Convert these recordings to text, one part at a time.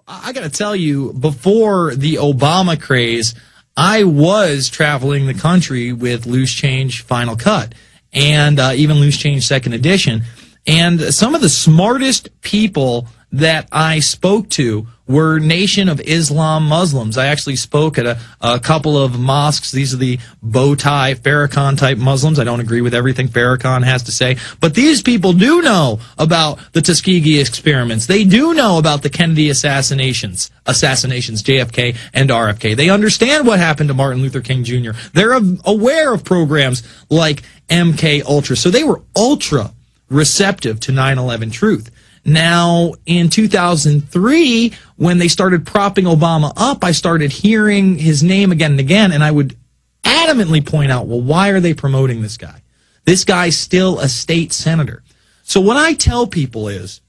I got to tell you, before the Obama craze, I was traveling the country with Loose Change Final Cut and even Loose Change Second Edition. And some of the smartest people that I spoke to were Nation of Islam Muslims. I actually spoke at a couple of mosques. These are the bow tie, Farrakhan type Muslims. I don't agree with everything Farrakhan has to say, but these people do know about the Tuskegee experiments. They do know about the Kennedy assassinations, JFK and RFK. They understand what happened to Martin Luther King Jr. They're aware of programs like MK Ultra. So they were ultra receptive to 9/11 truth. Now, in 2003, when they started propping Obama up, I started hearing his name again and again, and I would adamantly point out, well, why are they promoting this guy? This guy's still a state senator. So what I tell people is,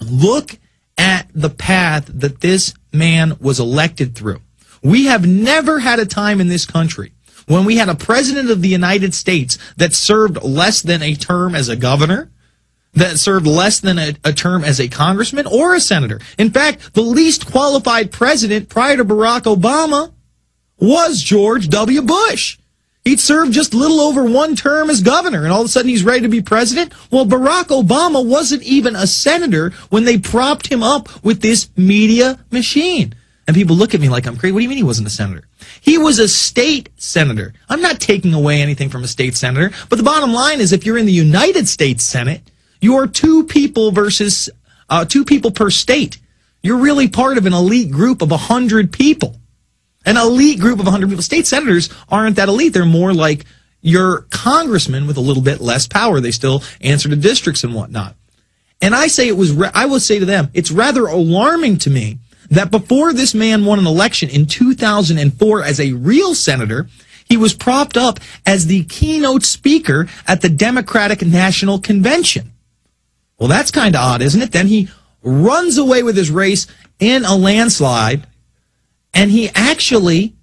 look at the path that this man was elected through. We have never had a time in this country when we had a president of the United States that served less than a term as a governor, that served less than a term as a congressman or a senator. In fact, the least qualified president prior to Barack Obama was George W. Bush. He'd served just a little over one term as governor, and all of a sudden he's ready to be president. Well, Barack Obama wasn't even a senator when they propped him up with this media machine. And people look at me like I'm crazy. What do you mean he wasn't a senator? He was a state senator. I'm not taking away anything from a state senator, but the bottom line is if you're in the United States Senate, you are two people versus 2 people per state. You're really part of an elite group of 100 people. An elite group of 100 people. State senators aren't that elite. They're more like your congressman with a little bit less power. They still answer to districts and whatnot. And I say I will say to them, it's rather alarming to me that before this man won an election in 2004 as a real senator, he was propped up as the keynote speaker at the Democratic National Convention. Well, that's kind of odd, isn't it? Then he runs away with his race in a landslide, and he actually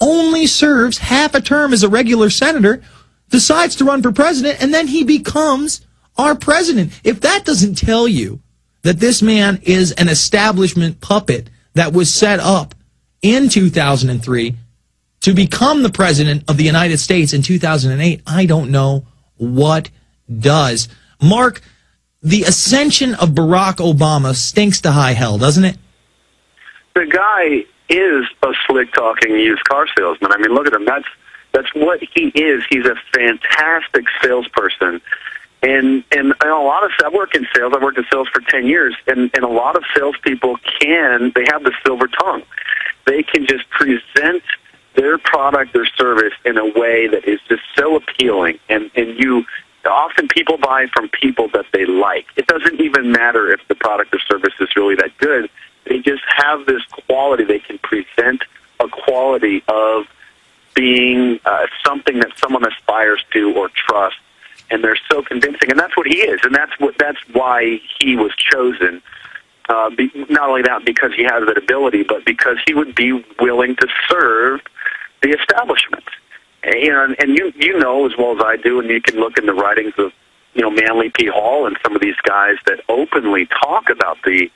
only serves half a term as a regular senator, decides to run for president, and then he becomes our president. If that doesn't tell you that this man is an establishment puppet that was set up in 2003 to become the president of the United States in 2008, I don't know what does. Mark, the ascension of Barack Obama stinks to high hell, doesn't it? The guy is a slick-talking used car salesman. I mean, look at him. That's what he is. He's a fantastic salesperson. And a lot of, I work in sales. I worked in sales for 10 years, and a lot of salespeople they have the silver tongue. They can just present their product or service in a way that is just so appealing, and often people buy from people that they like. It doesn't even matter if the product or service is really that good. They just have this quality. They can present a quality of being something that someone aspires to or trusts, and they're so convincing. And that's what he is, and that's why he was chosen. Not only that because he has that ability, but because he would be willing to serve the establishment. And you know as well as I do, and you can look in the writings of Manly P. Hall and some of these guys that openly talk about the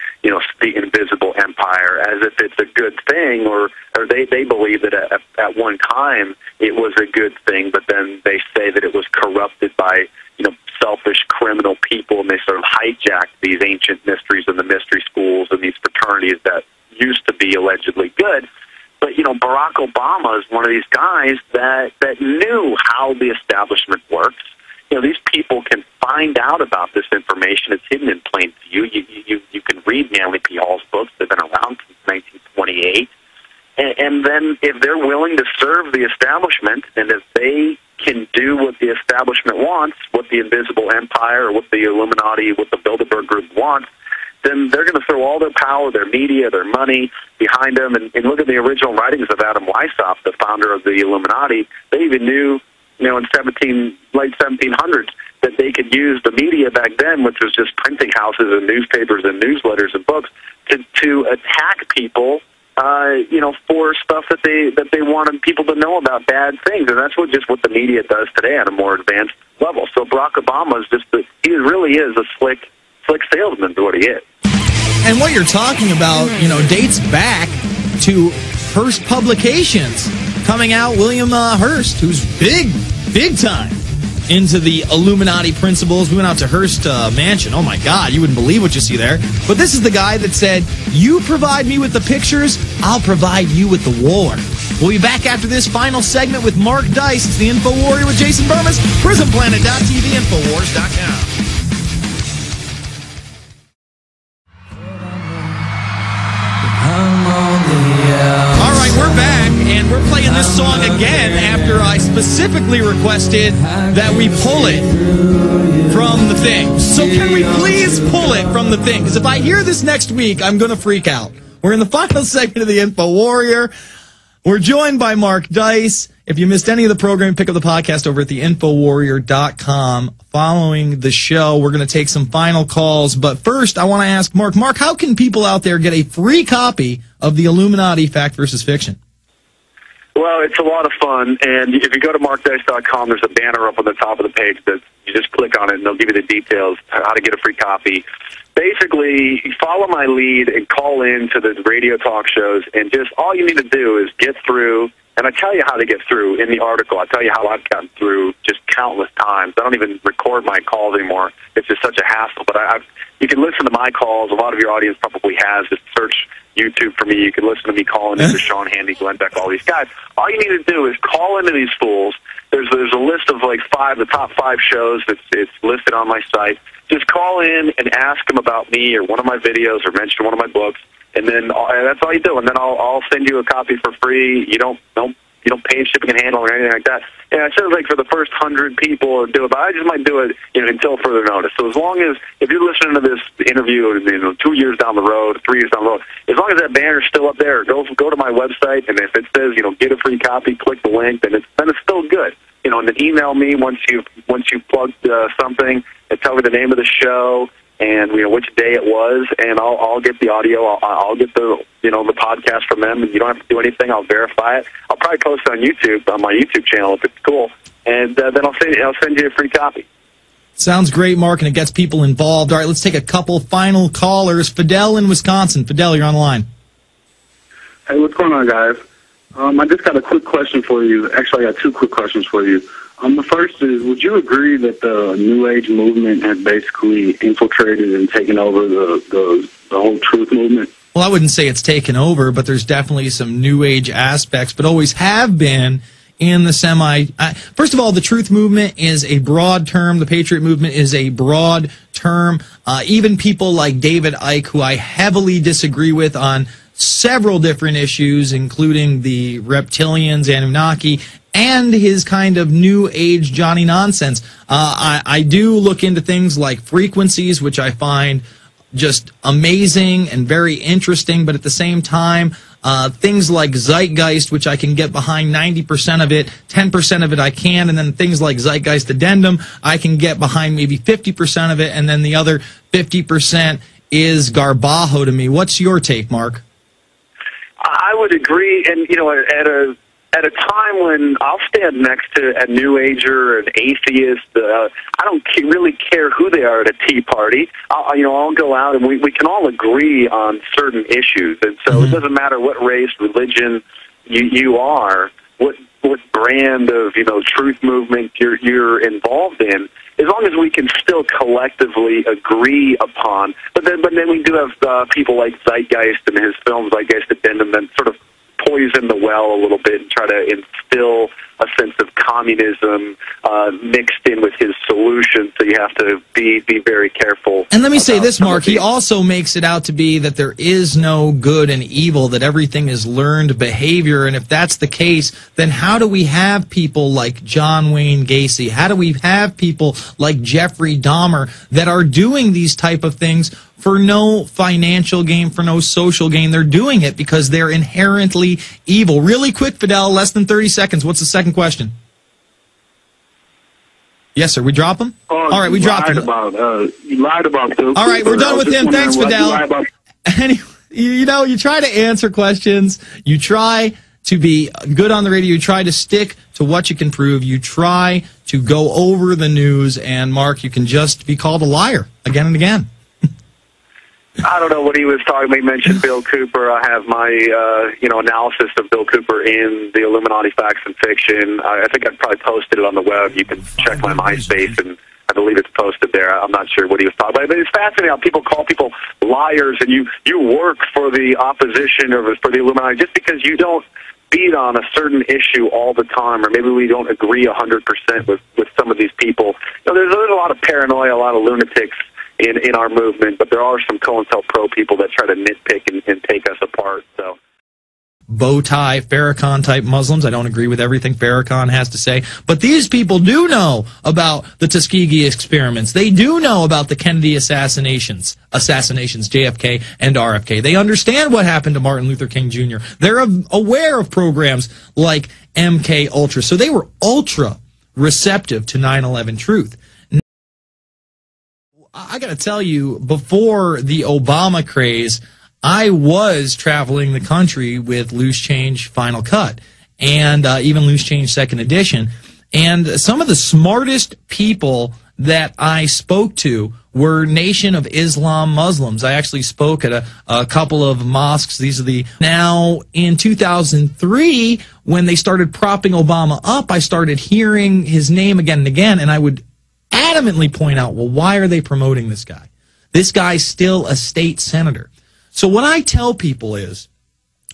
invisible empire as if it's a good thing, or they believe that at one time it was a good thing, but then they say that it was corrupted by selfish criminal people, and they sort of hijacked these ancient mysteries and the mystery schools and these fraternities that used to be allegedly good. But, Barack Obama is one of these guys that knew how the establishment works. These people can find out about this information. It's hidden in plain view. You can read Manly P. Hall's books. They've been around since 1928. And then if they're willing to serve the establishment, and if they can do what the establishment wants, what the invisible empire, or what the Illuminati, what the Bilderberg Group wants, then they're going to throw all their power, their media, their money behind them. And look at the original writings of Adam Weishaupt, the founder of the Illuminati. They even knew, in late 1700s, that they could use the media back then, which was just printing houses and newspapers and newsletters and books, to attack people, for stuff that they wanted people to know about, bad things. And that's what the media does today on a more advanced level. So Barack Obama is he really is a slick salesman, is what he is. And what you're talking about, dates back to Hearst Publications coming out. William Hearst, who's big time into the Illuminati principles. We went out to Hearst Mansion. Oh my God, you wouldn't believe what you see there. But this is the guy that said, you provide me with the pictures, I'll provide you with the war. We'll be back after this final segment with Mark Dice. It's the InfoWarrior with Jason Bermas, PrisonPlanet.tv, Infowars.com. All right, we're back, and we're playing this song again after I specifically requested that we pull it from the thing. So can we please pull it from the thing? Because if I hear this next week, I'm going to freak out. We're in the final segment of the InfoWarrior. We're joined by Mark Dice. If you missed any of the program, pick up the podcast over at the InfoWarrior.com. Following the show, we're going to take some final calls. But first, I want to ask Mark, how can people out there get a free copy of the Illuminati Fact versus Fiction? Well, it's a lot of fun, and if you go to markdice.com, there's a banner up on the top of the page that you just click on it, and they'll give you the details, how to get a free copy. Basically, follow my lead and call in to the radio talk shows, and just all you need to do is get through, and I tell you how to get through in the article. I tell you how I've gotten through just countless times. I don't even record my calls anymore. It's just such a hassle, but you can listen to my calls. A lot of your audience probably has. Just search YouTube for me. You can listen to me calling into Sean Handy, Glenn Beck, all these guys. All you need to do is call into these fools. There's a list of like the top 5 shows it's listed on my site. Just call in and ask them about me or one of my videos or mention one of my books, and then that's all you do. And then I'll send you a copy for free. You don't pay shipping and handling or anything like that. And I said like for the first 100 people do it, but I just might do it until further notice. So as long as if you're listening to this interview 2 years down the road, 3 years down the road, as long as that banner's still up there, go to my website, and if it says get a free copy, click the link, then it's still good. And then email me once you've plugged something, and tell me the name of the show and which day it was, and I'll get the audio. I'll get the the podcast from them, and you don't have to do anything. I'll verify it. I'll probably post it on YouTube on my YouTube channel if it's cool, and then I'll send you a free copy. Sounds great, Mark, and it gets people involved. All right, let's take a couple final callers. Fidel in Wisconsin. Fidel, you're on the line. Hey, what's going on, guys? I just got a quick question for you. Actually, I got 2 quick questions for you. The first is, would you agree that the New Age movement has basically infiltrated and taken over the whole truth movement? Well, I wouldn't say it's taken over, but there's definitely some New Age aspects, but always have been in the first of all, the truth movement is a broad term. The Patriot movement is a broad term. Even people like David Icke, who I heavily disagree with on several different issues, including the reptilians, Anunnaki, and his kind of New Age Johnny nonsense. I do look into things like frequencies, which I find just amazing and very interesting, but at the same time, things like Zeitgeist, which I can get behind 90% of it, 10% of it I can, and then things like Zeitgeist Addendum, I can get behind maybe 50% of it, and then the other 50% is garbajo to me. What's your take, Mark? I would agree, and at a time when I'll stand next to a New Ager, an atheist, I don't really care who they are at a tea party. I'll go out and we can all agree on certain issues, and so it doesn't matter what race, religion you are, what brand of truth movement you're involved in. As long as we can still collectively agree upon, but then we do have people like Zeitgeist and his film Zeitgeist Addendum that sort of poison the well a little bit and try to instill a sense of communism mixed in with his solution. So you have to be very careful. And let me say this, Mark. He also makes it out to be that there is no good and evil, that everything is learned behavior. And if that's the case, then how do we have people like John Wayne Gacy? How do we have people like Jeffrey Dahmer that are doing these type of things for no financial gain, for no social gain? They're doing it because they're inherently evil. Really quick, Fidel, less than 30 seconds. What's the second question? Yes, sir. We drop him? All right, we dropped him. You lied about this. All right, we're done with him. Thanks, Fidel. Anyway, you try to answer questions. You try to be good on the radio. You try to stick to what you can prove. You try to go over the news. And, Mark, you can just be called a liar again and again. I don't know what he was talking about. He mentioned Bill Cooper. I have my, analysis of Bill Cooper in the Illuminati Facts and Fiction. I think I probably posted it on the web. You can check my MySpace, and I believe it's posted there. I'm not sure what he was talking about. But it's fascinating how people call people liars, and you work for the opposition or for the Illuminati just because you don't beat on a certain issue all the time, or maybe we don't agree 100% with some of these people. There's a lot of paranoia, a lot of lunatics in our movement, but there are some COINTELPRO people that try to nitpick and take us apart. So, bow tie, Farrakhan type Muslims. I don't agree with everything Farrakhan has to say, but these people do know about the Tuskegee experiments. They do know about the Kennedy assassinations, JFK and RFK. They understand what happened to Martin Luther King Jr. They're aware of programs like MK Ultra, so they were ultra receptive to 9/11 truth. I got to tell you, before the Obama craze, I was traveling the country with Loose Change Final Cut and even Loose Change Second Edition. And some of the smartest people that I spoke to were Nation of Islam Muslims. I actually spoke at a couple of mosques. These are now in 2003, when they started propping Obama up, I started hearing his name again and again, and I would adamantly point out, well, why are they promoting this guy? This guy's still a state senator. So what I tell people is,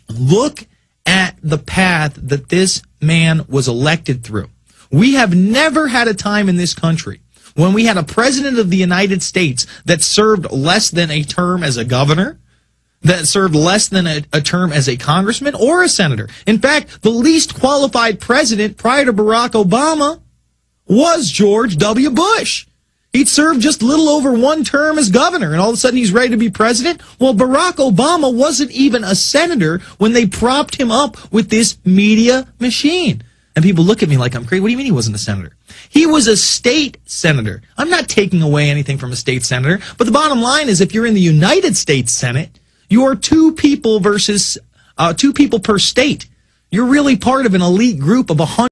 look at the path that this man was elected through. We have never had a time in this country when we had a president of the United States that served less than a term as a governor, that served less than a term as a congressman or a senator. In fact, the least qualified president prior to Barack Obama was George W. Bush. He'd served just a little over one term as governor, and all of a sudden he's ready to be president. Well, Barack Obama wasn't even a senator when they propped him up with this media machine. And people look at me like I'm crazy. What do you mean he wasn't a senator? He was a state senator. I'm not taking away anything from a state senator, but the bottom line is if you're in the United States Senate, you are two people per state. You're really part of an elite group of 100.